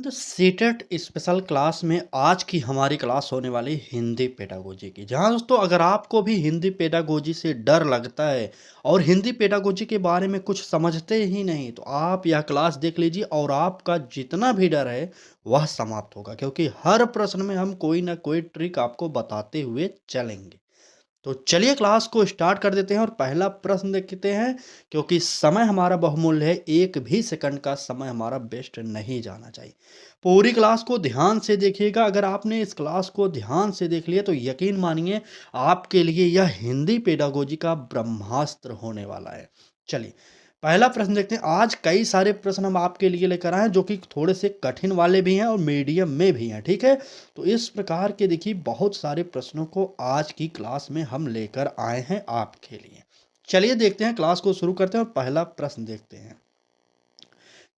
The CTET special class में आज की हमारी क्लास होने वाली हिंदी पेडागोजी की। जहां दोस्तों अगर आपको भी हिंदी पेडागोजी से डर लगता है और हिंदी पेडागोजी के बारे में कुछ समझते ही नहीं, तो आप यह क्लास देख लीजिए और आपका जितना भी डर है वह समाप्त होगा, क्योंकि हर प्रश्न में हम कोई ना कोई ट्रिक आपको बताते हुए चलेंगे। तो चलिए क्लास को स्टार्ट कर देते हैं और पहला प्रश्न देखते हैं। क्योंकि समय हमारा बहुमूल्य है, एक भी सेकंड का समय हमारा वेस्ट नहीं जाना चाहिए। पूरी क्लास को ध्यान से देखिएगा। अगर आपने इस क्लास को ध्यान से देख लिया तो यकीन मानिए आपके लिए यह हिंदी पेडागोजी का ब्रह्मास्त्र होने वाला है। चलिए पहला प्रश्न देखते हैं। आज कई सारे प्रश्न हम आपके लिए लेकर आए हैं जो कि थोड़े से कठिन वाले भी हैं और मीडियम में भी हैं, ठीक है। तो इस प्रकार के देखिए बहुत सारे प्रश्नों को आज की क्लास में हम लेकर आए हैं आपके लिए। चलिए देखते हैं, क्लास को शुरू करते हैं और पहला प्रश्न देखते हैं।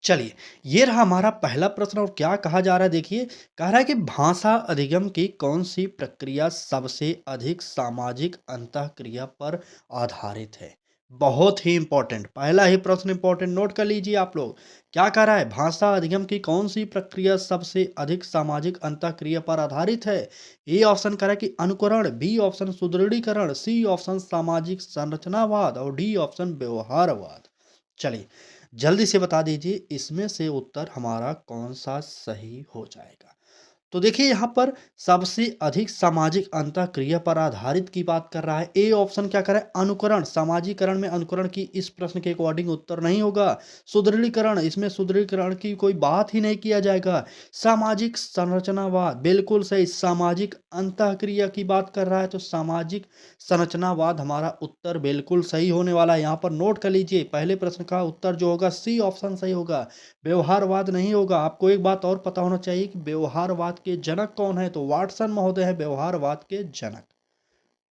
चलिए, ये रहा हमारा पहला प्रश्न और क्या कहा जा रहा है देखिए। कह रहा है कि भाषा अधिगम की कौन सी प्रक्रिया सबसे अधिक सामाजिक अंतःक्रिया पर आधारित है। बहुत ही इंपॉर्टेंट, पहला ही प्रश्न इंपॉर्टेंट, नोट कर लीजिए आप लोग। क्या कह रहा है, भाषा अधिगम की कौन सी प्रक्रिया सबसे अधिक सामाजिक अंतःक्रिया पर आधारित है। ए ऑप्शन कह रहा है कि अनुकरण, बी ऑप्शन सुदृढ़ीकरण, सी ऑप्शन सामाजिक संरचनावाद और डी ऑप्शन व्यवहारवाद। चलिए जल्दी से बता दीजिए इसमें से उत्तर हमारा कौन सा सही हो जाएगा। तो देखिए यहाँ पर सबसे अधिक सामाजिक अंतःक्रिया पर आधारित की बात कर रहा है। ए ऑप्शन क्या कर रहा है, अनुकरण, सामाजिकरण में अनुकरण की इस प्रश्न के अकॉर्डिंग उत्तर नहीं होगा। सुदृढ़ीकरण, इसमें सुदृढ़ीकरण की कोई बात ही नहीं किया जाएगा। सामाजिक संरचनावाद, बिल्कुल सही, सामाजिक अंतःक्रिया की बात कर रहा है तो सामाजिक संरचनावाद हमारा उत्तर बिल्कुल सही होने वाला है। यहाँ पर नोट कर लीजिए पहले प्रश्न का उत्तर जो होगा सी ऑप्शन सही होगा, व्यवहारवाद नहीं होगा। आपको एक बात और पता होना चाहिए कि व्यवहारवाद के जनक कौन है, तो वाटसन महोदय है व्यवहारवाद के जनक।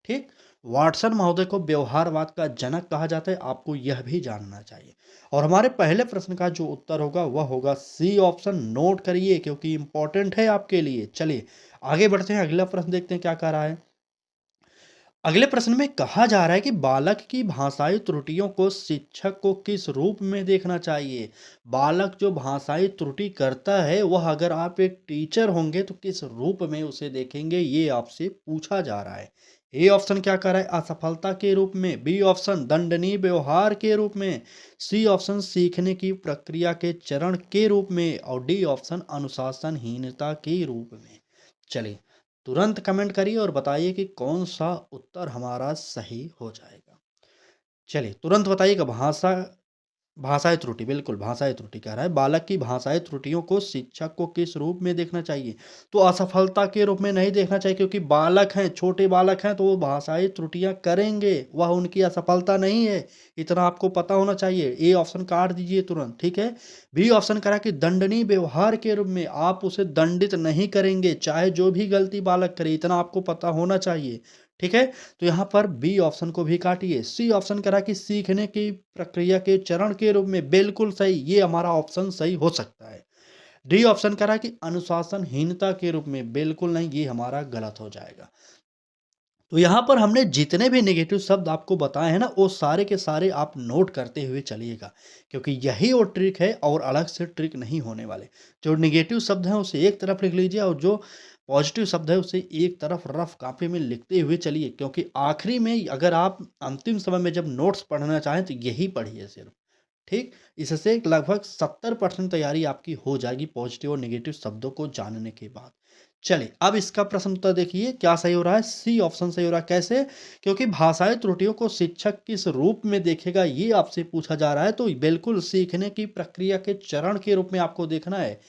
ठीक, वाटसन महोदय को व्यवहारवाद का जनक कहा जाता है, आपको यह भी जानना चाहिए। और हमारे पहले प्रश्न का जो उत्तर होगा वह होगा सी ऑप्शन, नोट करिए क्योंकि इंपॉर्टेंट है आपके लिए। चलिए आगे बढ़ते हैं, अगला प्रश्न देखते हैं क्या कह रहा है। अगले प्रश्न में कहा जा रहा है कि बालक की भाषाई त्रुटियों को शिक्षक को किस रूप में देखना चाहिए। बालक जो भाषाई त्रुटि करता है वह अगर आप एक टीचर होंगे तो किस रूप में उसे देखेंगे, ये आपसे पूछा जा रहा है। ए ऑप्शन क्या कर रहा है, असफलता के रूप में, बी ऑप्शन दंडनीय व्यवहार के रूप में, सी ऑप्शन सीखने की प्रक्रिया के चरण के रूप में और डी ऑप्शन अनुशासनहीनता के रूप में। चलिए तुरंत कमेंट करिए और बताइए कि कौन सा उत्तर हमारा सही हो जाएगा। चलिए तुरंत बताइएगा। भाषाई त्रुटि, बिल्कुल भाषाई त्रुटि कह रहा है। बालक की भाषाई त्रुटियों को शिक्षक को किस रूप में देखना चाहिए, तो असफलता के रूप में नहीं देखना चाहिए, क्योंकि बालक हैं, छोटे बालक हैं तो वो भाषाई त्रुटियां करेंगे, वह उनकी असफलता नहीं है। इतना आपको पता होना चाहिए। ए ऑप्शन काट दीजिए तुरंत, ठीक है। बी ऑप्शन करा कि दंडनीय व्यवहार के रूप में, आप उसे दंडित नहीं करेंगे चाहे जो भी गलती बालक करे, इतना आपको पता होना चाहिए, ठीक है। तो यहाँ पर बी ऑप्शन को भी काटिए। सी ऑप्शन करा कि सीखने की प्रक्रिया के चरण के रूप में, बिल्कुल सही, ये हमारा ऑप्शन सही हो सकता है। डी ऑप्शन करा कि अनुशासनहीनता के रूप में, बिल्कुल नहीं, ये हमारा गलत हो जाएगा। तो यहाँ पर हमने जितने भी नेगेटिव शब्द आपको बताए हैं ना, वो सारे के सारे आप नोट करते हुए चलिएगा, क्योंकि यही वो ट्रिक है और अलग से ट्रिक नहीं होने वाले। जो नेगेटिव शब्द हैं उसे एक तरफ लिख लीजिए और जो पॉजिटिव शब्द है उसे एक तरफ रफ कॉपी में लिखते हुए चलिए, क्योंकि आखिरी में अगर आप अंतिम समय में जब नोट्स पढ़ना चाहें तो यही पढ़िए सिर्फ। ठीक, इससे लगभग 70% तैयारी आपकी हो जाएगी पॉजिटिव और नेगेटिव शब्दों को जानने के बाद। चलिए अब इसका प्रश्न उत्तर देखिए क्या सही हो रहा है। सी ऑप्शन सही हो रहा है। कैसे, क्योंकि भाषाई त्रुटियों को शिक्षक किस रूप में देखेगा ये आपसे पूछा जा रहा है, तो बिल्कुल सीखने की प्रक्रिया के चरण के रूप में आपको देखना है।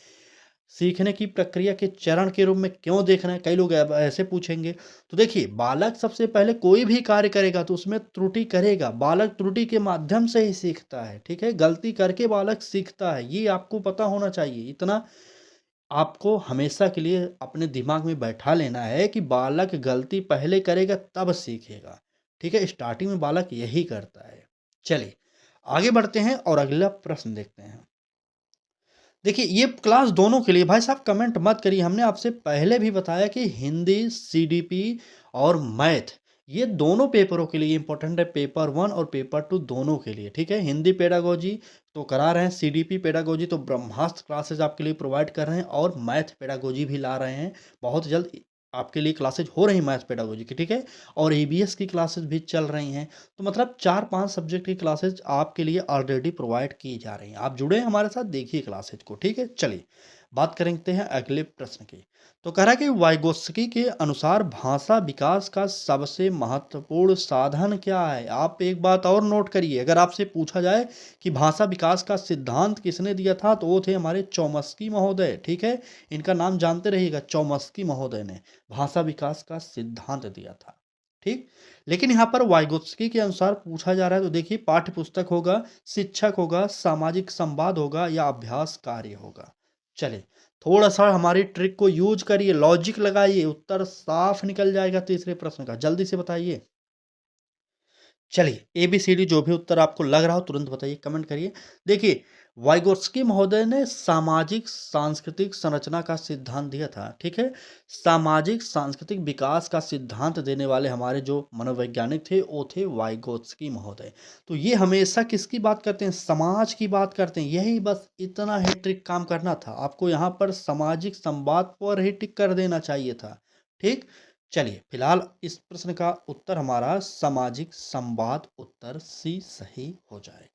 सीखने की प्रक्रिया के चरण के रूप में क्यों देखना है, कई लोग ऐसे पूछेंगे। तो देखिए बालक सबसे पहले कोई भी कार्य करेगा तो उसमें त्रुटि करेगा, बालक त्रुटि के माध्यम से ही सीखता है, ठीक है। गलती करके बालक सीखता है, ये आपको पता होना चाहिए। इतना आपको हमेशा के लिए अपने दिमाग में बैठा लेना है कि बालक गलती पहले करेगा तब सीखेगा, ठीक है। स्टार्टिंग में बालक यही करता है। चलिए आगे बढ़ते हैं और अगला प्रश्न देखते हैं। देखिए ये क्लास दोनों के लिए, भाई साहब कमेंट मत करिए। हमने आपसे पहले भी बताया कि हिंदी, सीडीपी और मैथ ये दोनों पेपरों के लिए इम्पोर्टेंट है, पेपर 1 और पेपर 2 दोनों के लिए, ठीक है। हिंदी पेडागोजी तो करा रहे हैं, सीडीपी पेडागोजी तो ब्रह्मास्त्र क्लासेस आपके लिए प्रोवाइड कर रहे हैं और मैथ पेडागोजी भी ला रहे हैं। बहुत जल्द आपके लिए क्लासेज हो रही हैं मैथ पेडागोजी की, ठीक है। और ईबीएस की क्लासेस भी चल रही हैं। तो मतलब 4-5 सब्जेक्ट की क्लासेज आपके लिए ऑलरेडी प्रोवाइड की जा रही हैं। आप जुड़े हैं हमारे साथ, देखिए क्लासेज को, ठीक है। चलिए बात करते हैं अगले प्रश्न की। तो कह रहा है कि वाइगोत्स्की के अनुसार भाषा विकास का सबसे महत्वपूर्ण साधन क्या है? आप एक बात और नोट करिए, अगर आपसे पूछा जाए कि भाषा विकास का सिद्धांत किसने दिया था, तो वो थे हमारे चौमस्की महोदय, ठीक है। इनका नाम जानते रहिएगा, चौमस्की महोदय ने भाषा विकास का सिद्धांत दिया था, ठीक। लेकिन यहाँ पर वाइगोत्स्की के अनुसार पूछा जा रहा है, तो देखिए पाठ्य पुस्तक होगा, शिक्षक होगा, सामाजिक संवाद होगा या अभ्यास कार्य होगा। चलिए थोड़ा सा हमारी ट्रिक को यूज करिए, लॉजिक लगाइए, उत्तर साफ निकल जाएगा तीसरे प्रश्न का। जल्दी से बताइए। चलिए एबीसीडी जो भी उत्तर आपको लग रहा हो तुरंत बताइए, कमेंट करिए। देखिए वाइगोत्स्की महोदय ने सामाजिक सांस्कृतिक संरचना का सिद्धांत दिया था, ठीक है। सामाजिक सांस्कृतिक विकास का सिद्धांत देने वाले हमारे जो मनोवैज्ञानिक थे वो थे वाइगोत्स्की महोदय। तो ये हमेशा किसकी बात करते हैं? समाज की बात करते हैं। यही बस इतना ही ट्रिक काम करना था आपको, यहाँ पर सामाजिक संवाद पर ही टिक कर देना चाहिए था, ठीक। चलिए फिलहाल इस प्रश्न का उत्तर हमारा सामाजिक संवाद, उत्तर सी सही हो जाएगा।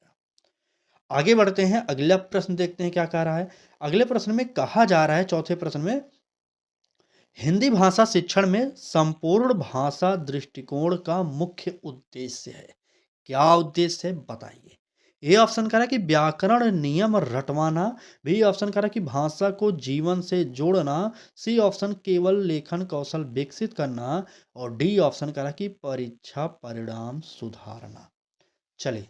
आगे बढ़ते हैं, अगला प्रश्न देखते हैं क्या कह रहा है। अगले प्रश्न में कहा जा रहा है, चौथे प्रश्न में, हिंदी भाषा शिक्षण में संपूर्ण भाषा दृष्टिकोण का मुख्य उद्देश्य है। क्या उद्देश्य है बताइए। ए ऑप्शन कह रहा है कि व्याकरण नियम रटवाना, बी ऑप्शन कह रहा है कि भाषा को जीवन से जोड़ना, सी ऑप्शन केवल लेखन कौशल विकसित करना और डी ऑप्शन कह रहा है कि परीक्षा परिणाम सुधारना। चलिए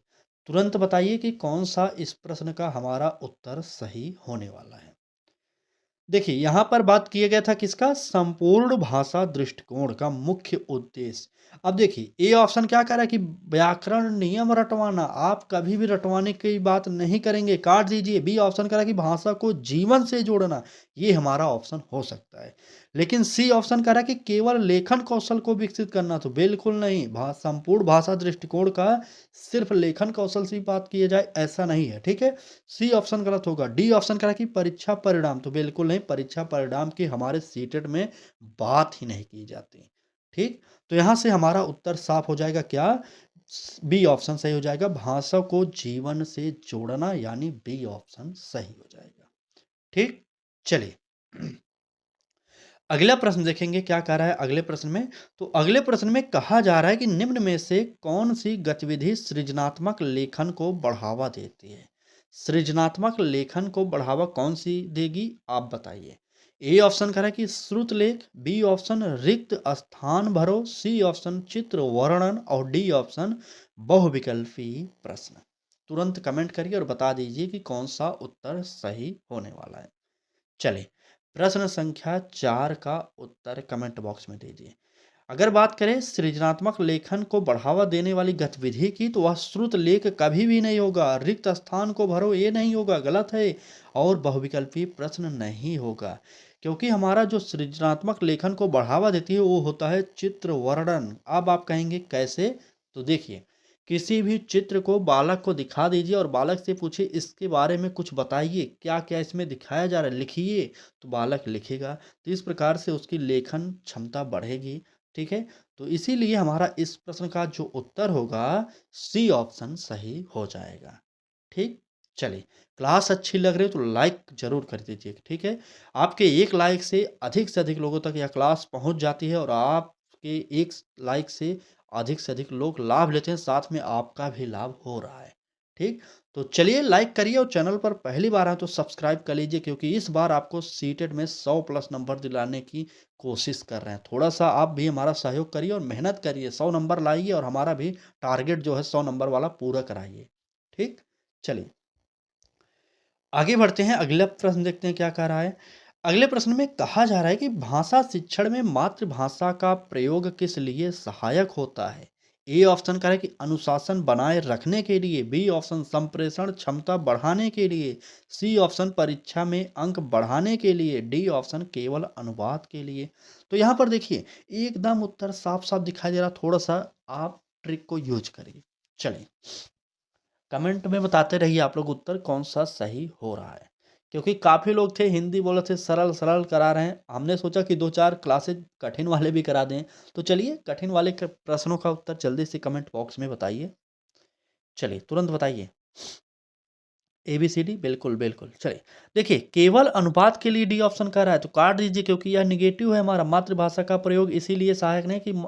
तुरंत बताइए कि कौन सा इस प्रश्न का हमारा उत्तर सही होने वाला है। देखिए यहाँ पर बात किया गया था किसका? संपूर्ण भाषा दृष्टिकोण का मुख्य उद्देश्य। अब देखिए ए ऑप्शन क्या कह रहा है कि व्याकरण नियम रटवाना, आप कभी भी रटवाने की बात नहीं करेंगे, काट दीजिए। बी ऑप्शन कह रहा है कि भाषा को जीवन से जोड़ना, ये हमारा ऑप्शन हो सकता है। लेकिन सी ऑप्शन कह रहा है कि केवल लेखन कौशल को विकसित करना, तो बिल्कुल नहीं। संपूर्ण भाषा दृष्टिकोण का सिर्फ लेखन कौशल से बात किया जाए ऐसा नहीं है, ठीक है। सी ऑप्शन गलत होगा। डी ऑप्शन कह रहा है कि परीक्षा परिणाम, तो बिल्कुल नहीं। परीक्षा परिणाम की हमारे सीटेट में बात ही नहीं की जाती, ठीक। तो यहां से हमारा उत्तर साफ हो जाएगा, क्या? बी ऑप्शन सही हो जाएगा, भाषा को जीवन से जोड़ना, यानी बी ऑप्शन सही हो जाएगा, ठीक। चलिए अगला प्रश्न देखेंगे क्या कह रहा है अगले प्रश्न में। तो अगले प्रश्न में कहा जा रहा है कि निम्न में से कौन सी गतिविधि सृजनात्मक लेखन को बढ़ावा देती है? सृजनात्मक लेखन को बढ़ावा कौन सी देगी आप बताइए। ए ऑप्शन कह रहा है कि श्रुत लेख, बी ऑप्शन रिक्त स्थान भरो, सी ऑप्शन चित्र वर्णन और डी ऑप्शन बहुविकल्पी प्रश्न। तुरंत कमेंट करिए और बता दीजिए कि कौन सा उत्तर सही होने वाला है। चलिए प्रश्न संख्या 4 का उत्तर कमेंट बॉक्स में दीजिए। अगर बात करें सृजनात्मक लेखन को बढ़ावा देने वाली गतिविधि की, तो वह श्रुत लेख कभी भी नहीं होगा। रिक्त स्थान को भरो, ये नहीं होगा, गलत है। और बहुविकल्पी प्रश्न नहीं होगा, क्योंकि हमारा जो सृजनात्मक लेखन को बढ़ावा देती है वो होता है चित्र वर्णन। अब आप कहेंगे कैसे? तो देखिए किसी भी चित्र को बालक को दिखा दीजिए और बालक से पूछिए इसके बारे में कुछ बताइए, क्या क्या इसमें दिखाया जा रहा है, लिखिए। तो बालक लिखेगा, तो इस प्रकार से उसकी लेखन क्षमता बढ़ेगी, ठीक है। तो इसीलिए हमारा इस प्रश्न का जो उत्तर होगा सी ऑप्शन सही हो जाएगा, ठीक। चलिए क्लास अच्छी लग रही है तो लाइक जरूर कर दीजिए, ठीक है। आपके एक लाइक से अधिक लोगों तक यह क्लास पहुंच जाती है और आपके एक लाइक से अधिक लोग लाभ लेते हैं, साथ में आपका भी लाभ हो रहा है, ठीक। तो चलिए लाइक करिए और चैनल पर पहली बार आए तो सब्सक्राइब कर लीजिए, क्योंकि इस बार आपको सीटेट में 100 प्लस नंबर दिलाने की कोशिश कर रहे हैं। थोड़ा सा आप भी हमारा सहयोग करिए और मेहनत करिए, 100 नंबर लाइए और हमारा भी टारगेट जो है 100 नंबर वाला पूरा कराइए, ठीक। चलिए आगे बढ़ते हैं, अगला प्रश्न देखते हैं क्या कह रहा है। अगले प्रश्न में कहा जा रहा है कि भाषा शिक्षण में मातृभाषा का प्रयोग किस लिए सहायक होता है? ए ऑप्शन कह रहा है कि अनुशासन बनाए रखने के लिए, बी ऑप्शन संप्रेषण क्षमता बढ़ाने के लिए, सी ऑप्शन परीक्षा में अंक बढ़ाने के लिए, डी ऑप्शन केवल अनुवाद के लिए। तो यहाँ पर देखिए एकदम उत्तर साफ साफ दिखाई दे रहा, थोड़ा सा आप ट्रिक को यूज करिए। चलिए कमेंट में बताते रहिए आप लोग उत्तर कौन सा सही हो रहा है, क्योंकि काफ़ी लोग थे हिंदी बोले थे सरल सरल करा रहे हैं, हमने सोचा कि दो चार क्लासेज कठिन वाले भी करा दें। तो चलिए कठिन वाले प्रश्नों का उत्तर जल्दी से कमेंट बॉक्स में बताइए। चलिए तुरंत बताइए। ए बी सी डी, बिल्कुल बिल्कुल। चलिए देखिए केवल अनुपात के लिए डी ऑप्शन कह रहा है तो काट दीजिए, क्योंकि यह निगेटिव है, हमारा मातृभाषा का प्रयोग इसीलिए सहायक नहीं कि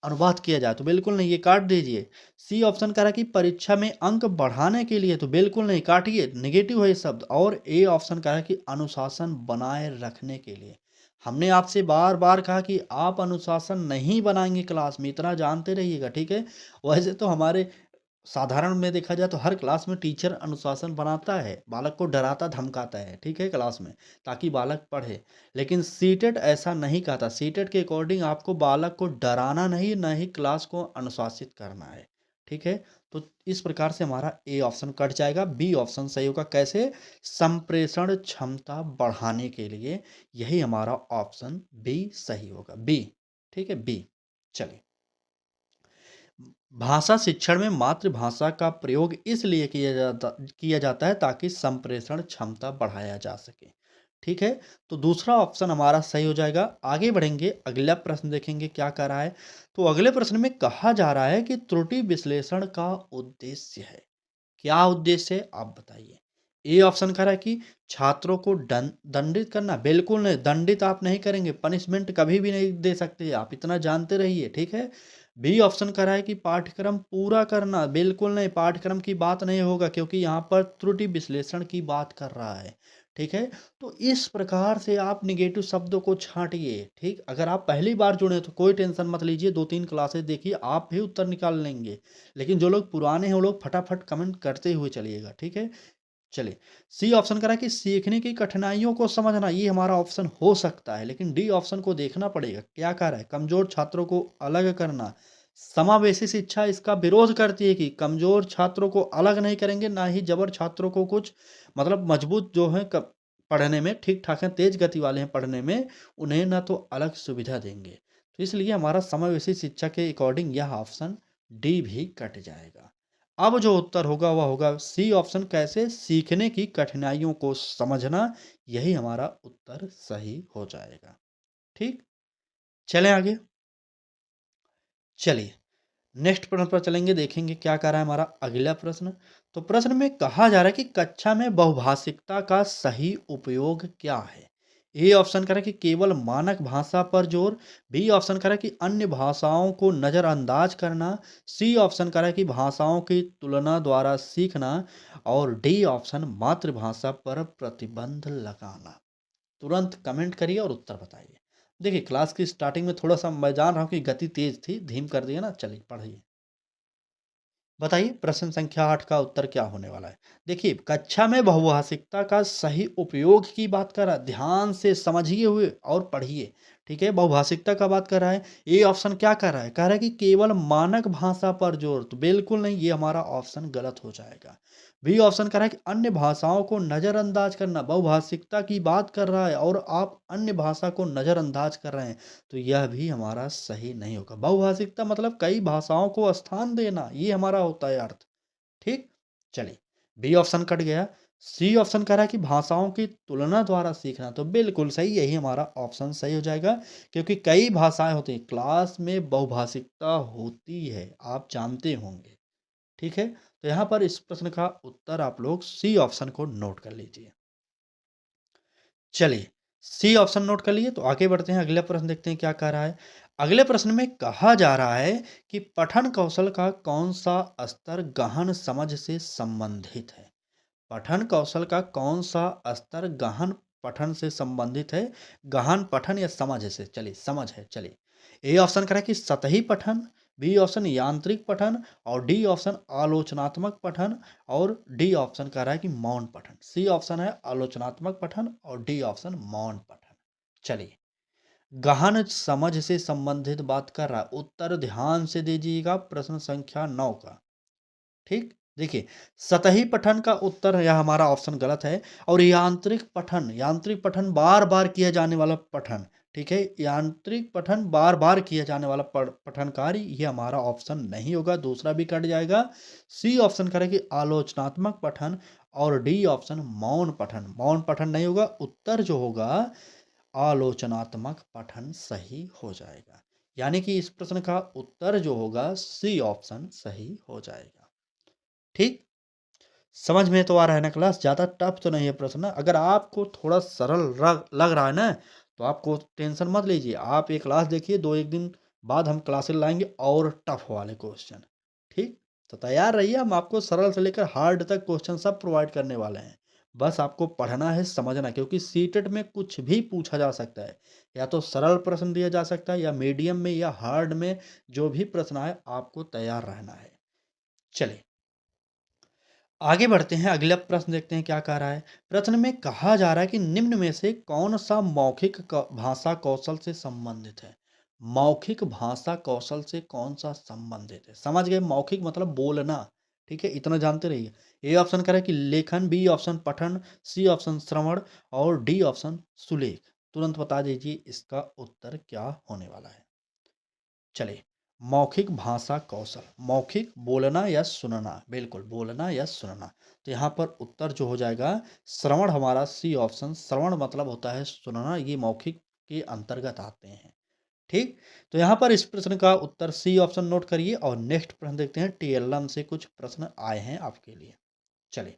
अनुवाद किया जाए, तो बिल्कुल नहीं, ये काट दीजिए। सी ऑप्शन कह रहा है कि परीक्षा में अंक बढ़ाने के लिए, तो बिल्कुल नहीं, काटिए, नेगेटिव है ये शब्द। और ए ऑप्शन कह रहा है कि अनुशासन बनाए रखने के लिए। हमने आपसे बार बार कहा कि आप अनुशासन नहीं बनाएंगे क्लास में, इतना जानते रहिएगा, ठीक है। वैसे तो हमारे साधारण में देखा जाए तो हर क्लास में टीचर अनुशासन बनाता है, बालक को डराता धमकाता है, ठीक है, क्लास में, ताकि बालक पढ़े। लेकिन सीटेट ऐसा नहीं कहता, सीटेट के अकॉर्डिंग आपको बालक को डराना नहीं, न ही क्लास को अनुशासित करना है, ठीक है। तो इस प्रकार से हमारा ए ऑप्शन कट जाएगा, बी ऑप्शन सही होगा। कैसे? संप्रेषण क्षमता बढ़ाने के लिए, यही हमारा ऑप्शन बी सही होगा, बी, ठीक है, बी। चलिए भाषा शिक्षण में मातृभाषा का प्रयोग इसलिए किया जाता है ताकि संप्रेषण क्षमता बढ़ाया जा सके, ठीक है। तो दूसरा ऑप्शन हमारा सही हो जाएगा। आगे बढ़ेंगे, अगला प्रश्न देखेंगे क्या कह रहा है। तो अगले प्रश्न में कहा जा रहा है कि त्रुटि विश्लेषण का उद्देश्य है। क्या उद्देश्य है आप बताइए। ए ऑप्शन कह रहा है कि छात्रों को दंडित करना, बिल्कुल नहीं, दंडित आप नहीं करेंगे, पनिशमेंट कभी भी नहीं दे सकते, आप इतना जानते रहिए, ठीक है। बी ऑप्शन कह रहा है कि पाठ्यक्रम पूरा करना, बिल्कुल नहीं, पाठ्यक्रम की बात नहीं होगा, क्योंकि यहाँ पर त्रुटि विश्लेषण की बात कर रहा है, ठीक है। तो इस प्रकार से आप निगेटिव शब्दों को छांटिए, ठीक। अगर आप पहली बार जुड़े तो कोई टेंशन मत लीजिए, 2-3 क्लासेस देखिए, आप भी उत्तर निकाल लेंगे। लेकिन जो लोग पुराने हैं वो लोग फटाफट कमेंट करते हुए चलिएगा, ठीक है। चलिए सी ऑप्शन करा कि सीखने की कठिनाइयों को समझना, ये हमारा ऑप्शन हो सकता है, लेकिन डी ऑप्शन को देखना पड़ेगा क्या कह रहा है। कमजोर छात्रों को अलग करना, समावेशी शिक्षा इसका विरोध करती है कि कमजोर छात्रों को अलग नहीं करेंगे, ना ही जबर छात्रों को कुछ, मतलब मजबूत जो है पढ़ने में ठीक ठाक है, तेज गति वाले हैं पढ़ने में, उन्हें ना तो अलग सुविधा देंगे। तो इसलिए हमारा समावेशी शिक्षा के अकॉर्डिंग यह ऑप्शन डी भी कट जाएगा। अब जो उत्तर होगा वह होगा सी ऑप्शन, कैसे? सीखने की कठिनाइयों को समझना, यही हमारा उत्तर सही हो जाएगा, ठीक। चलें आगे। चलिए नेक्स्ट प्रश्न पर चलेंगे, देखेंगे क्या कह रहा है हमारा अगला प्रश्न। तो प्रश्न में कहा जा रहा है कि कक्षा में बहुभाषिकता का सही उपयोग क्या है। ए ऑप्शन कह रहा है कि केवल मानक भाषा पर जोर, बी ऑप्शन कह रहा है कि अन्य भाषाओं को नज़रअंदाज करना, सी ऑप्शन कह रहा है कि भाषाओं की तुलना द्वारा सीखना, और डी ऑप्शन मातृभाषा पर प्रतिबंध लगाना। तुरंत कमेंट करिए और उत्तर बताइए। देखिए क्लास की स्टार्टिंग में थोड़ा सा मैं जान रहा हूँ कि गति तेज थी, धीम कर दिया ना, चलिए पढ़िए। बताइए प्रश्न संख्या 8 का उत्तर क्या होने वाला है। देखिए कक्षा में बहुभाषिकता का सही उपयोग की बात कर रहा है, ध्यान से समझिए हुए और पढ़िए, ठीक है। बहुभाषिकता का बात कर रहा है। ये ऑप्शन क्या कर रहा है, कह रहा है कि केवल मानक भाषा पर जोर, तो बिल्कुल नहीं, ये हमारा ऑप्शन गलत हो जाएगा। बी ऑप्शन कर रहा है कि अन्य भाषाओं को नज़रअंदाज करना, बहुभाषिकता की बात कर रहा है और आप अन्य भाषा को नज़रअंदाज कर रहे हैं, तो यह भी हमारा सही नहीं होगा। बहुभाषिकता मतलब कई भाषाओं को स्थान देना, ये हमारा होता है अर्थ, ठीक। चलिए बी ऑप्शन कट गया। सी ऑप्शन कह रहा है कि भाषाओं की तुलना द्वारा सीखना, तो बिल्कुल सही, यही हमारा ऑप्शन सही हो जाएगा, क्योंकि कई भाषाएं होती हैं, क्लास में बहुभाषिकता होती है, आप जानते होंगे, ठीक है। तो यहाँ पर इस प्रश्न का उत्तर आप लोग सी ऑप्शन को नोट कर लीजिए। चलिए सी ऑप्शन नोट कर लिए, तो आगे बढ़ते हैं, अगला प्रश्न देखते हैं क्या कह रहा है। अगले प्रश्न में कहा जा रहा है कि पठन कौशल का कौन सा स्तर गहन समझ से संबंधित है। पठन कौशल का कौन सा स्तर गहन पठन से संबंधित है। गहन पठन या समझ से, चलिए समझ है। चलिए ए ऑप्शन कह रहा है कि सतही पठन, बी ऑप्शन यांत्रिक पठन, और डी ऑप्शन आलोचनात्मक पठन, और डी ऑप्शन कह रहा है कि मौन पठन। सी ऑप्शन है आलोचनात्मक पठन और डी ऑप्शन मौन पठन। चलिए गहन समझ से संबंधित बात कर रहा है। उत्तर ध्यान से दीजिएगा प्रश्न संख्या 9 का। ठीक? देखिए, सतही पठन का उत्तर यह हमारा ऑप्शन गलत है और यांत्रिक पठन बार-बार किया जाने वाला पठन, ठीक है? यांत्रिक पठन बार-बार किया जाने वाला पठन कार्य ये हमारा ऑप्शन नहीं होगा, दूसरा भी कट जाएगा। सी ऑप्शन करें कि आलोचनात्मक पठन और डी ऑप्शन मौन पठन। मौन पठन नहीं होगा, उत्तर जो होगा आलोचनात्मक पठन सही हो जाएगा। यानी कि इस प्रश्न का उत्तर जो होगा सी ऑप्शन सही हो जाएगा। ठीक? समझ में तो आ रहा है ना क्लास? ज़्यादा टफ तो नहीं है प्रश्न। अगर आपको थोड़ा सरल लग रहा है ना, तो आपको टेंशन मत लीजिए। आप ये क्लास देखिए, 2-1 दिन बाद हम क्लासेस लाएँगे और टफ वाले क्वेश्चन। ठीक? तो तैयार रहिए, हम आपको सरल से लेकर हार्ड तक क्वेश्चन सब प्रोवाइड करने वाले हैं। बस आपको पढ़ना है, समझना है, क्योंकि सीटेट में कुछ भी पूछा जा सकता है। या तो सरल प्रश्न दिया जा सकता है या मीडियम में या हार्ड में, जो भी प्रश्न आए आपको तैयार रहना है। चलिए आगे बढ़ते हैं, अगला प्रश्न देखते हैं क्या कह रहा है। प्रश्न में कहा जा रहा है कि निम्न में से कौन सा मौखिक भाषा कौशल से संबंधित है। मौखिक भाषा कौशल से कौन सा संबंधित है? समझ गए? मौखिक मतलब बोलना। ठीक है, इतना जानते रहिए। ए ऑप्शन करें कि लेखन, बी ऑप्शन पठन, सी ऑप्शन श्रवण और डी ऑप्शन सुलेख। तुरंत बता दीजिए इसका उत्तर क्या होने वाला है। चलिए, मौखिक भाषा कौशल, मौखिक बोलना या सुनना, बिल्कुल बोलना या सुनना। तो यहाँ पर उत्तर जो हो जाएगा श्रवण, हमारा सी ऑप्शन। श्रवण मतलब होता है सुनना, ये मौखिक के अंतर्गत आते हैं। ठीक? तो यहाँ पर इस प्रश्न का उत्तर सी ऑप्शन नोट करिए और नेक्स्ट प्रश्न देखते हैं। टीएलएम से कुछ प्रश्न आए हैं आपके लिए। चलिए,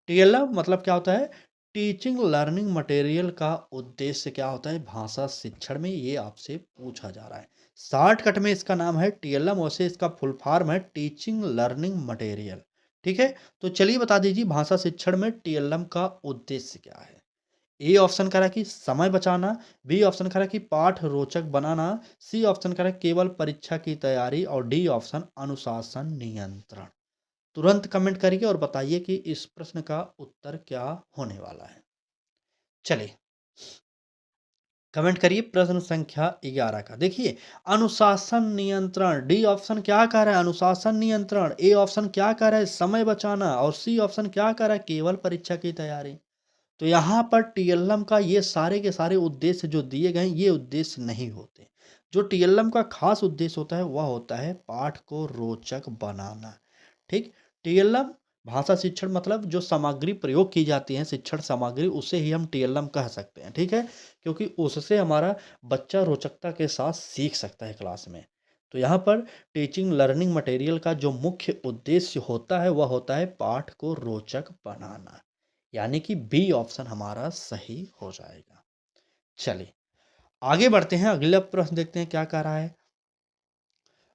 टीएलएम मतलब क्या होता है? टीचिंग लर्निंग मटेरियल का उद्देश्य क्या होता है भाषा शिक्षण में, ये आपसे पूछा जा रहा है। शॉर्टकट में इसका नाम है टीएलएम, वैसे इसका फुल फॉर्म है टीचिंग लर्निंग मटेरियल। ठीक है, तो चलिए बता दीजिए भाषा शिक्षण में टीएलएम का उद्देश्य क्या है। ए ऑप्शन करा कि समय बचाना, बी ऑप्शन करा कि पाठ रोचक बनाना, सी ऑप्शन करा केवल परीक्षा की तैयारी और डी ऑप्शन अनुशासन नियंत्रण। तुरंत कमेंट करिए और बताइए कि इस प्रश्न का उत्तर क्या होने वाला है। चलिए कमेंट करिए प्रश्न संख्या 11 का। देखिए, अनुशासन नियंत्रण, डी ऑप्शन क्या कह रहा है अनुशासन नियंत्रण, ए ऑप्शन क्या कह रहा है समय बचाना और सी ऑप्शन क्या कह रहा है केवल परीक्षा की तैयारी। तो यहाँ पर टीएलएम का ये सारे के सारे उद्देश्य जो दिए गए हैं, ये उद्देश्य नहीं होते। जो टीएलएम का खास उद्देश्य होता है वह होता है पाठ को रोचक बनाना। ठीक? टीएलएम भाषा शिक्षण मतलब जो सामग्री प्रयोग की जाती है, शिक्षण सामग्री, उसे ही हम टीएलएम कह सकते हैं। ठीक है? क्योंकि उससे हमारा बच्चा रोचकता के साथ सीख सकता है क्लास में। तो यहाँ पर टीचिंग लर्निंग मटेरियल का जो मुख्य उद्देश्य होता है वह होता है पाठ को रोचक बनाना। यानी कि बी ऑप्शन हमारा सही हो जाएगा। चलिए आगे बढ़ते हैं, अगला प्रश्न देखते हैं क्या कह रहा है।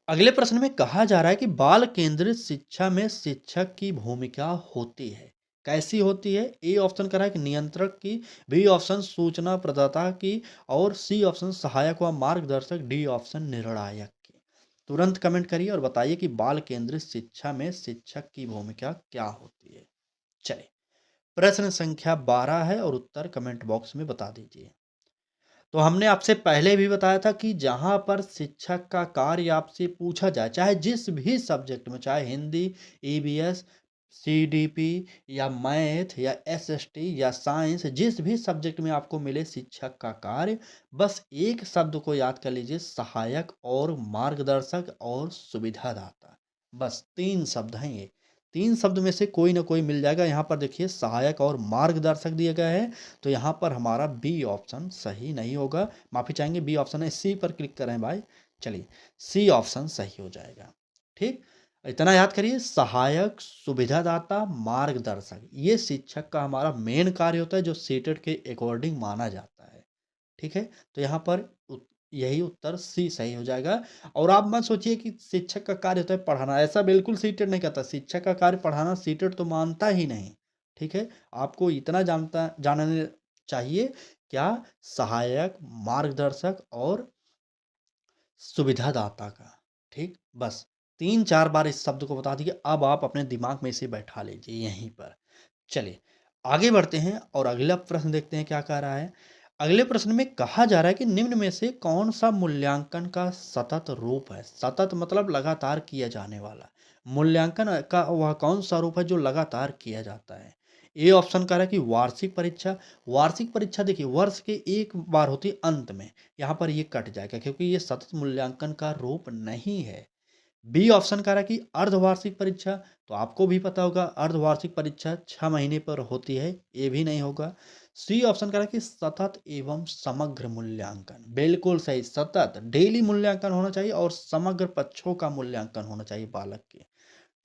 अगले प्रश्न में कहा जा रहा है कि बाल केंद्रित शिक्षा में शिक्षक की भूमिका होती है। कैसी होती है? ए ऑप्शन कह रहा है कि नियंत्रक की, बी ऑप्शन सूचना प्रदाता की और सी ऑप्शन सहायक व मार्गदर्शक, डी ऑप्शन निर्णायक की। तुरंत कमेंट करिए और बताइए कि बाल केंद्रित शिक्षा में शिक्षक की भूमिका क्या होती है। चलिए, प्रश्न संख्या 12 है और उत्तर कमेंट बॉक्स में बता दीजिए। तो हमने आपसे पहले भी बताया था कि जहाँ पर शिक्षक का कार्य आपसे पूछा जाए, चाहे जिस भी सब्जेक्ट में, चाहे हिंदी, ईवीएस, सीडीपी या मैथ या एसएसटी या साइंस, जिस भी सब्जेक्ट में आपको मिले शिक्षक का कार्य, बस एक शब्द को याद कर लीजिए, सहायक और मार्गदर्शक और सुविधादाता। बस 3 शब्द हैं ये। 3 शब्द में से कोई ना कोई मिल जाएगा। यहाँ पर देखिए सहायक और मार्गदर्शक दिया गया है, तो यहाँ पर हमारा बी ऑप्शन सही नहीं होगा। माफ़ी चाहेंगे, बी ऑप्शन है, सी पर क्लिक करें भाई। चलिए, सी ऑप्शन सही हो जाएगा। ठीक? इतना याद करिए, सहायक, सुविधादाता, मार्गदर्शक, ये शिक्षक का हमारा मेन कार्य होता है जो सीटेट के अकॉर्डिंग माना जाता है। ठीक है? तो यहाँ पर यही उत्तर सी सही हो जाएगा। और आप मत सोचिए कि शिक्षक का कार्य होता है पढ़ाना, ऐसा बिल्कुल सीटेट नहीं कहता। शिक्षक का कार्य पढ़ाना सीटेट तो मानता ही नहीं। ठीक है? आपको इतना जानना चाहिए, क्या? सहायक, मार्गदर्शक और सुविधादाता का। ठीक? बस 3-4 बार इस शब्द को बता दिए, अब आप अपने दिमाग में इसे बैठा लीजिए यहीं पर। चलिए, आगे बढ़ते हैं और अगला प्रश्न देखते हैं क्या कह रहा है। अगले प्रश्न में कहा जा रहा है कि निम्न में से कौन सा मूल्यांकन का सतत रूप है। सतत मतलब लगातार किया जाने वाला। मूल्यांकन का वह कौन सा रूप है जो लगातार किया जाता है। ए ऑप्शन कह रहा है कि वार्षिक परीक्षा। वार्षिक परीक्षा देखिए वर्ष के एक बार होती है अंत में। यहाँ पर ये कट जाएगा क्योंकि ये सतत मूल्यांकन का रूप नहीं है। बी ऑप्शन कह रहा है कि अर्धवार्षिक परीक्षा। तो आपको भी पता होगा अर्धवार्षिक परीक्षा 6 महीने पर होती है, ये भी नहीं होगा। सी ऑप्शन कह रहा है कि सतत एवं समग्र मूल्यांकन। बिल्कुल सही, सतत डेली मूल्यांकन होना चाहिए और समग्र पक्षों का मूल्यांकन होना चाहिए बालक के।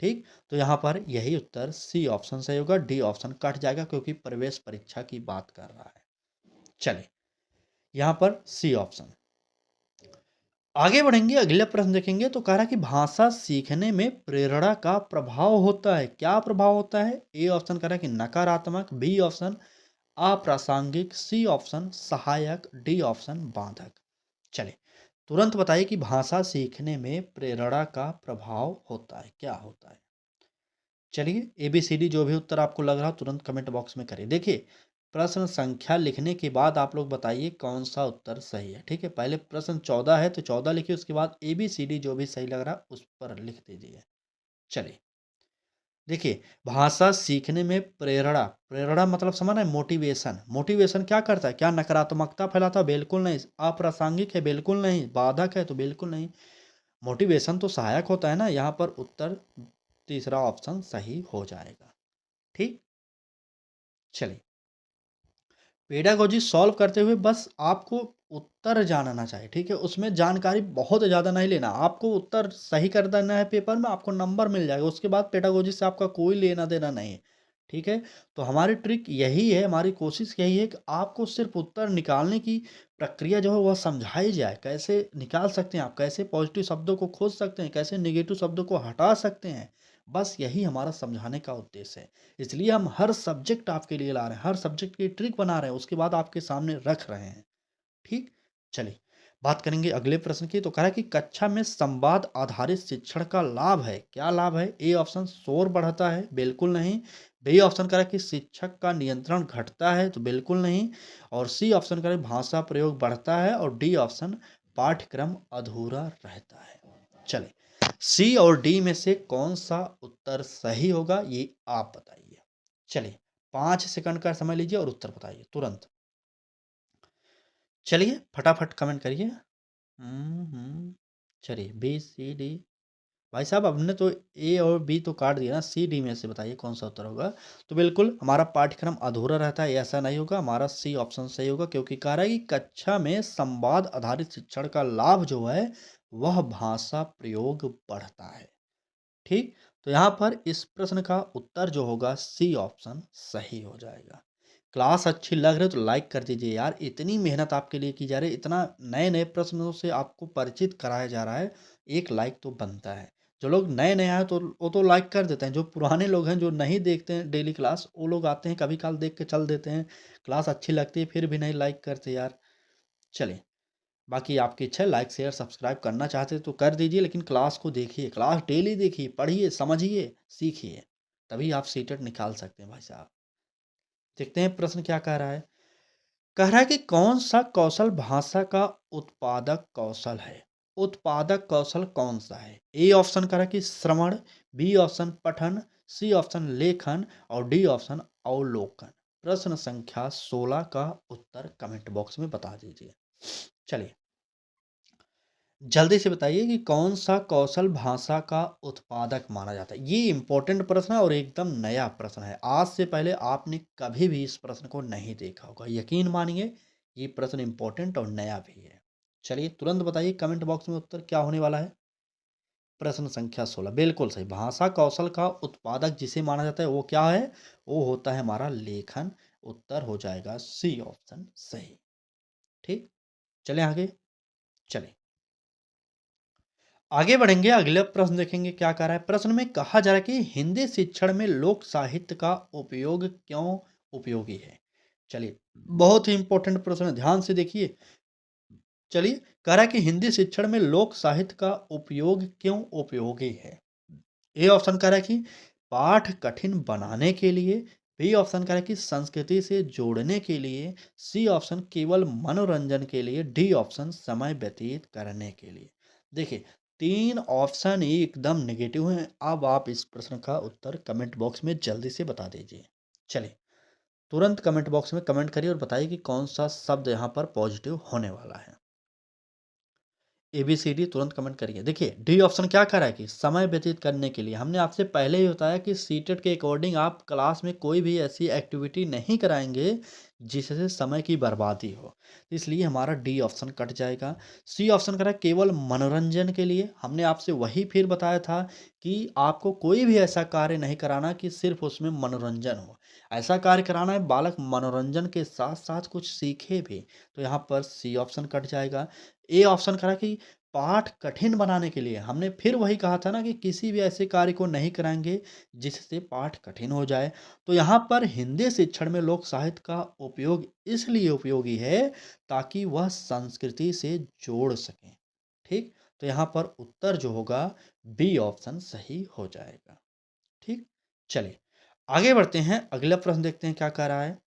ठीक, तो यहाँ पर यही उत्तर सी ऑप्शन सही होगा। डी ऑप्शन कट जाएगा क्योंकि प्रवेश परीक्षा की बात कर रहा है। चलिए यहाँ पर सी ऑप्शन। आगे बढ़ेंगे, अगला प्रश्न देखेंगे तो कह रहा है कि भाषा सीखने में प्रेरणा का प्रभाव होता है। क्या प्रभाव होता है। ए ऑप्शन कह रहा है कि नकारात्मक, बी ऑप्शन अप्रासंगिक, सी ऑप्शन सहायक, डी ऑप्शन बाधक। चलिए तुरंत बताइए कि भाषा सीखने में प्रेरणा का प्रभाव होता है, क्या होता है। चलिए ABCD जो भी उत्तर आपको लग रहा हो तुरंत कमेंट बॉक्स में करिए। देखिए प्रश्न संख्या लिखने के बाद आप लोग बताइए कौन सा उत्तर सही है। ठीक है, पहले प्रश्न 14 है तो 14 लिखिए, उसके बाद ABCD जो भी सही लग रहा है उस पर लिख दीजिए। चलिए देखिए भाषा सीखने में प्रेरणा, प्रेरणा मतलब समझ है मोटिवेशन। मोटिवेशन क्या करता है, क्या नकारात्मकता फैलाता है, बिल्कुल नहीं। अप्रासंगिक है, बिल्कुल नहीं। बाधक है तो बिल्कुल नहीं। मोटिवेशन तो सहायक होता है ना। यहाँ पर उत्तर तीसरा ऑप्शन सही हो जाएगा। ठीक, चलिए पेडागोजी सॉल्व करते हुए बस आपको उत्तर जानना चाहिए। ठीक है, उसमें जानकारी बहुत ज़्यादा नहीं लेना। आपको उत्तर सही कर देना है पेपर में, आपको नंबर मिल जाएगा। उसके बाद पेडागोजी से आपका कोई लेना देना नहीं है। ठीक है, तो हमारी ट्रिक यही है, हमारी कोशिश यही है कि आपको सिर्फ उत्तर निकालने की प्रक्रिया जो है वह समझाई जाए। कैसे निकाल सकते हैं आप, कैसे पॉजिटिव शब्दों को खोज सकते हैं, कैसे नेगेटिव शब्दों को हटा सकते हैं। बस यही हमारा समझाने का उद्देश्य है। इसलिए हम हर सब्जेक्ट आपके लिए ला रहे हैं, हर सब्जेक्ट की ट्रिक बना रहे हैं, उसके बाद आपके सामने रख रहे हैं। ठीक, चलिए बात करेंगे अगले प्रश्न की। तो कह रहा है कि कक्षा में संवाद आधारित शिक्षण का लाभ है। क्या लाभ है। ए ऑप्शन शोर बढ़ता है, बिल्कुल नहीं। बी ऑप्शन कह रहा है कि शिक्षक का नियंत्रण घटता है, तो बिल्कुल नहीं। और सी ऑप्शन कह रहा है भाषा प्रयोग बढ़ता है, और डी ऑप्शन पाठ्यक्रम अधूरा रहता है। चलिए सी और डी में से कौन सा उत्तर सही होगा ये आप बताइए। चलिए 5 सेकंड का समय लीजिए और उत्तर बताइए तुरंत। चलिए फटाफट कमेंट करिए। चलिए बी सी डी। भाई साहब हमने तो ए और बी तो काट दिया ना, सी डी में से बताइए कौन सा उत्तर होगा। तो बिल्कुल हमारा पाठ्यक्रम अधूरा रहता है, ऐसा नहीं होगा। हमारा सी ऑप्शन सही होगा क्योंकि कह रहा है कि कक्षा में संवाद आधारित शिक्षण का लाभ जो है वह भाषा प्रयोग बढ़ता है। ठीक, तो यहाँ पर इस प्रश्न का उत्तर जो होगा सी ऑप्शन सही हो जाएगा। क्लास अच्छी लग रही है तो लाइक कर दीजिए यार। इतनी मेहनत आपके लिए की जा रही है, इतना नए नए प्रश्नों से आपको परिचित कराया जा रहा है, एक लाइक तो बनता है। जो लोग नए नए आए तो वो तो लाइक कर देते हैं। जो पुराने लोग हैं जो नहीं देखते हैं डेली क्लास, वो लोग आते हैं कभी काल देख के चल देते हैं। क्लास अच्छी लगती है फिर भी नहीं लाइक करते यार। चलिए बाकी आपकी इच्छा है, लाइक शेयर सब्सक्राइब करना चाहते तो कर दीजिए, लेकिन क्लास को देखिए, क्लास डेली देखिए, पढ़िए, समझिए, सीखिए, तभी आप सीटेट निकाल सकते हैं भाई साहब। देखते हैं प्रश्न क्या कह रहा है। कह रहा है कि कौन सा कौशल भाषा का उत्पादक कौशल है। उत्पादक कौशल कौन सा है। ए ऑप्शन कह रहा है कि श्रवण, बी ऑप्शन पठन, सी ऑप्शन लेखन, और डी ऑप्शन अवलोकन। प्रश्न संख्या 16 का उत्तर कमेंट बॉक्स में बता दीजिए। चलिए जल्दी से बताइए कि कौन सा कौशल भाषा का उत्पादक माना जाता है। ये इंपॉर्टेंट प्रश्न है और एकदम नया प्रश्न है। आज से पहले आपने कभी भी इस प्रश्न को नहीं देखा होगा, यकीन मानिए ये प्रश्न इंपॉर्टेंट और नया भी है। चलिए तुरंत बताइए कमेंट बॉक्स में उत्तर क्या होने वाला है। प्रश्न संख्या 16 बिल्कुल सही। भाषा कौशल का उत्पादक जिसे माना जाता है वो क्या है, वो होता है हमारा लेखन। उत्तर हो जाएगा सी ऑप्शन सही। ठीक, चले आगे। चले आगे बढ़ेंगे, अगले प्रश्न देखेंगे क्या कह रहा है। प्रश्न में कहा जा रहा है कि हिंदी शिक्षण में लोक साहित्य का उपयोग क्यों उपयोगी है। चलिए बहुत ही इंपॉर्टेंट प्रश्न है, ध्यान से देखिए। चलिए कह रहा है कि हिंदी शिक्षण में लोक साहित्य का उपयोग क्यों उपयोगी है। ए ऑप्शन कह रहा है कि पाठ कठिन बनाने के लिए, बी ऑप्शन करें कि संस्कृति से जोड़ने के लिए, सी ऑप्शन केवल मनोरंजन के लिए, डी ऑप्शन समय व्यतीत करने के लिए। देखिए, 3 ऑप्शन ही एकदम नेगेटिव हैं। अब आप इस प्रश्न का उत्तर कमेंट बॉक्स में जल्दी से बता दीजिए। चलिए, तुरंत कमेंट बॉक्स में कमेंट करिए और बताइए कि कौन-सा शब्द यहाँ पर पॉजिटिव होने वाला है। एबीसीडी तुरंत कमेंट करिए। देखिए, डी ऑप्शन क्या कह रहा है कि समय व्यतीत करने के लिए। हमने आपसे पहले ही बताया कि सीटेट के अकॉर्डिंग आप क्लास में कोई भी ऐसी एक्टिविटी नहीं कराएँगे, जिससे समय की बर्बादी हो। इसलिए हमारा डी ऑप्शन कट जाएगा। सी ऑप्शन कह रहा है केवल मनोरंजन के लिए। हमने आपसे वही फिर बताया था कि आपको कोई भी ऐसा कार्य नहीं कराना कि सिर्फ़ उसमें मनोरंजन हो। ऐसा कार्य कराना है बालक मनोरंजन के साथ-साथ कुछ सीखे भी। तो यहाँ पर सी ऑप्शन कट जाएगा। ए ऑप्शन करा कि पाठ कठिन बनाने के लिए। हमने फिर वही कहा था ना कि किसी भी ऐसे कार्य को नहीं कराएँगे जिससे पाठ कठिन हो जाए। तो यहाँ पर हिंदी शिक्षण में लोक साहित्य का उपयोग इसलिए उपयोगी है ताकि वह संस्कृति से जोड़ सकें। ठीक? तो यहाँ पर उत्तर जो होगा बी ऑप्शन सही हो जाएगा। ठीक? चलिए, आगे बढ़ते हैं। अगला प्रश्न देखते हैं क्या कह रहा है।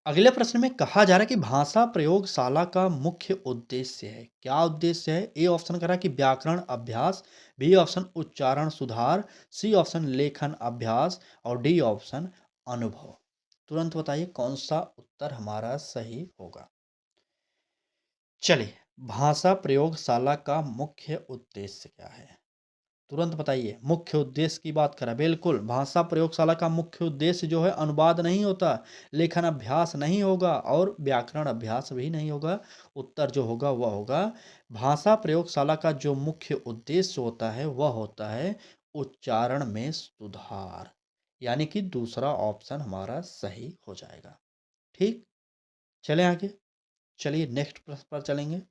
अगले प्रश्न में कहा जा रहा है कि भाषा प्रयोगशाला का मुख्य उद्देश्य है। क्या उद्देश्य है? ए ऑप्शन कह रहा है कि व्याकरण अभ्यास, बी ऑप्शन उच्चारण सुधार, सी ऑप्शन लेखन अभ्यास और डी ऑप्शन अनुभव। तुरंत बताइए कौन सा उत्तर हमारा सही होगा। चलिए, भाषा प्रयोगशाला का मुख्य उद्देश्य क्या है? तुरंत बताइए। मुख्य उद्देश्य की बात करें, बिल्कुल भाषा प्रयोगशाला का मुख्य उद्देश्य जो है अनुवाद नहीं होता, लेखन अभ्यास नहीं होगा और व्याकरण अभ्यास भी नहीं होगा। उत्तर जो होगा वह होगा भाषा प्रयोगशाला का जो मुख्य उद्देश्य होता है वह होता है उच्चारण में सुधार। यानी कि दूसरा ऑप्शन हमारा सही हो जाएगा। ठीक, चलें आगे। चलिए नेक्स्ट प्रश्न पर चलेंगे।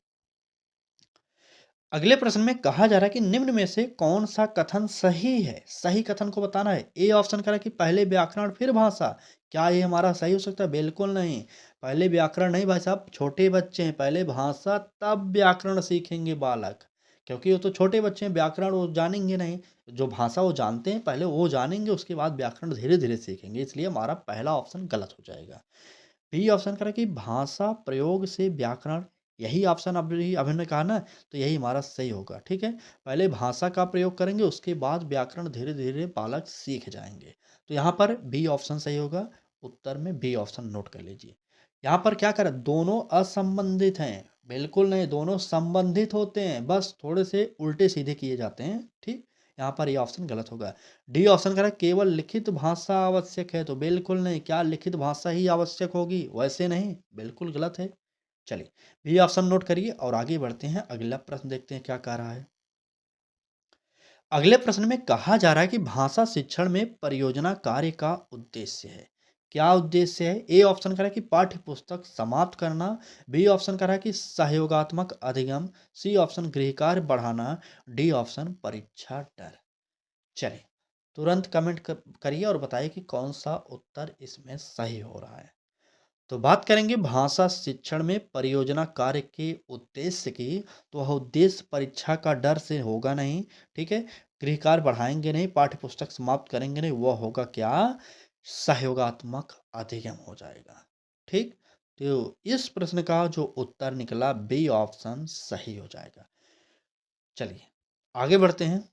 अगले प्रश्न में कहा जा रहा है कि निम्न में से कौन सा कथन सही है? सही कथन को बताना है। ए ऑप्शन कह रहा है कि पहले व्याकरण फिर भाषा। क्या ये हमारा सही हो सकता है? बिल्कुल नहीं। पहले व्याकरण नहीं भाई साहब, छोटे बच्चे हैं, पहले भाषा तब व्याकरण सीखेंगे बालक। क्योंकि वो तो छोटे बच्चे हैं, व्याकरण वो जानेंगे नहीं। जो भाषा वो जानते हैं पहले वो जानेंगे, उसके बाद व्याकरण धीरे-धीरे सीखेंगे। इसलिए हमारा पहला ऑप्शन गलत हो जाएगा। बी ऑप्शन करें कि भाषा प्रयोग से व्याकरण। यही ऑप्शन अभी अभी हमने कहा ना, तो यही हमारा सही होगा। ठीक है, पहले भाषा का प्रयोग करेंगे उसके बाद व्याकरण धीरे धीरे बालक सीख जाएंगे। तो यहाँ पर बी ऑप्शन सही होगा। उत्तर में बी ऑप्शन नोट कर लीजिए। यहाँ पर क्या करें, दोनों असंबंधित हैं। बिल्कुल नहीं, दोनों संबंधित होते हैं, बस थोड़े से उल्टे सीधे किए जाते हैं। ठीक, यहाँ पर ये ऑप्शन गलत होगा। डी ऑप्शन कह रहा है केवल लिखित भाषा आवश्यक है, तो बिल्कुल नहीं। क्या लिखित भाषा ही आवश्यक होगी? वैसे नहीं, बिल्कुल गलत है। चलिए, बी ऑप्शन नोट करिए और आगे बढ़ते हैं। अगला प्रश्न देखते हैं क्या कह रहा है। अगले प्रश्न में कहा जा रहा है कि भाषा शिक्षण में परियोजना कार्य का उद्देश्य है। क्या उद्देश्य है? ए ऑप्शन कह रहा है कि पाठ्य पुस्तक समाप्त करना, बी ऑप्शन कह रहा है कि सहयोगात्मक अधिगम, सी ऑप्शन गृह कार्य बढ़ाना, डी ऑप्शन परीक्षा डर। चलिए, तुरंत कमेंट करिए और बताइए कि कौन सा उत्तर इसमें सही हो रहा है। तो बात करेंगे भाषा शिक्षण में परियोजना कार्य के उद्देश्य की। तो वह उद्देश्य परीक्षा का डर से होगा नहीं। ठीक है, गृह कार्य बढ़ाएंगे नहीं, पाठ्य पुस्तक समाप्त करेंगे नहीं, वह होगा क्या? सहयोगात्मक अधिगम हो जाएगा। ठीक, तो इस प्रश्न का जो उत्तर निकला बी ऑप्शन सही हो जाएगा। चलिए, आगे बढ़ते हैं।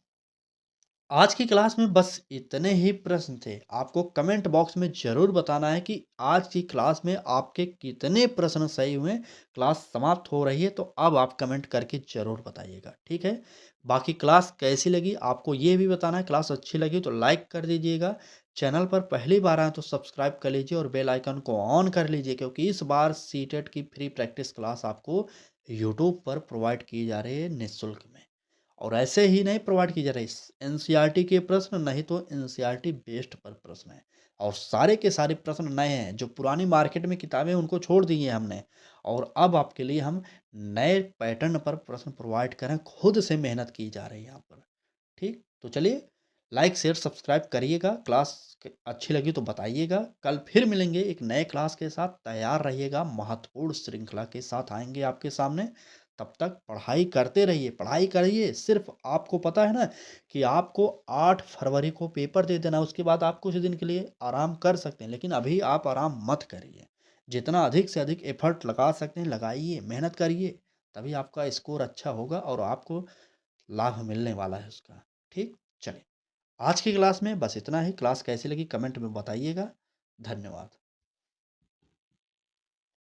आज की क्लास में बस इतने ही प्रश्न थे। आपको कमेंट बॉक्स में ज़रूर बताना है कि आज की क्लास में आपके कितने प्रश्न सही हुए। क्लास समाप्त हो रही है तो अब आप कमेंट करके ज़रूर बताइएगा, ठीक है? बाकी क्लास कैसी लगी आपको ये भी बताना है। क्लास अच्छी लगी तो लाइक कर दीजिएगा। चैनल पर पहली बार आए तो सब्सक्राइब कर लीजिए और बेल आइकन को ऑन कर लीजिए, क्योंकि इस बार सीटेट की फ्री प्रैक्टिस क्लास आपको यूट्यूब पर प्रोवाइड की जा रही है निःशुल्क में। और ऐसे ही नहीं प्रोवाइड की जा रही एनसीईआरटी के प्रश्न, नहीं तो एनसीईआरटी बेस्ड पर प्रश्न है। और सारे के सारे प्रश्न नए हैं। जो पुरानी मार्केट में किताबें उनको छोड़ दी हैं हमने, और अब आपके लिए हम नए पैटर्न पर प्रश्न प्रोवाइड करें, खुद से मेहनत की जा रही है यहाँ पर। ठीक, तो चलिए, लाइक शेयर सब्सक्राइब करिएगा। क्लास अच्छी लगी तो बताइएगा। कल फिर मिलेंगे एक नए क्लास के साथ। तैयार रहिएगा, महत्वपूर्ण श्रृंखला के साथ आएंगे आपके सामने। तब तक पढ़ाई करते रहिए, पढ़ाई करिए। सिर्फ़ आपको पता है ना कि आपको 8 फरवरी को पेपर दे देना है, उसके बाद आप कुछ दिन के लिए आराम कर सकते हैं, लेकिन अभी आप आराम मत करिए। जितना अधिक से अधिक एफ़र्ट लगा सकते हैं लगाइए, मेहनत करिए, तभी आपका स्कोर अच्छा होगा और आपको लाभ मिलने वाला है उसका। ठीक? चलिए, आज की क्लास में बस इतना ही। क्लास कैसी लगी कमेंट में बताइएगा। धन्यवाद।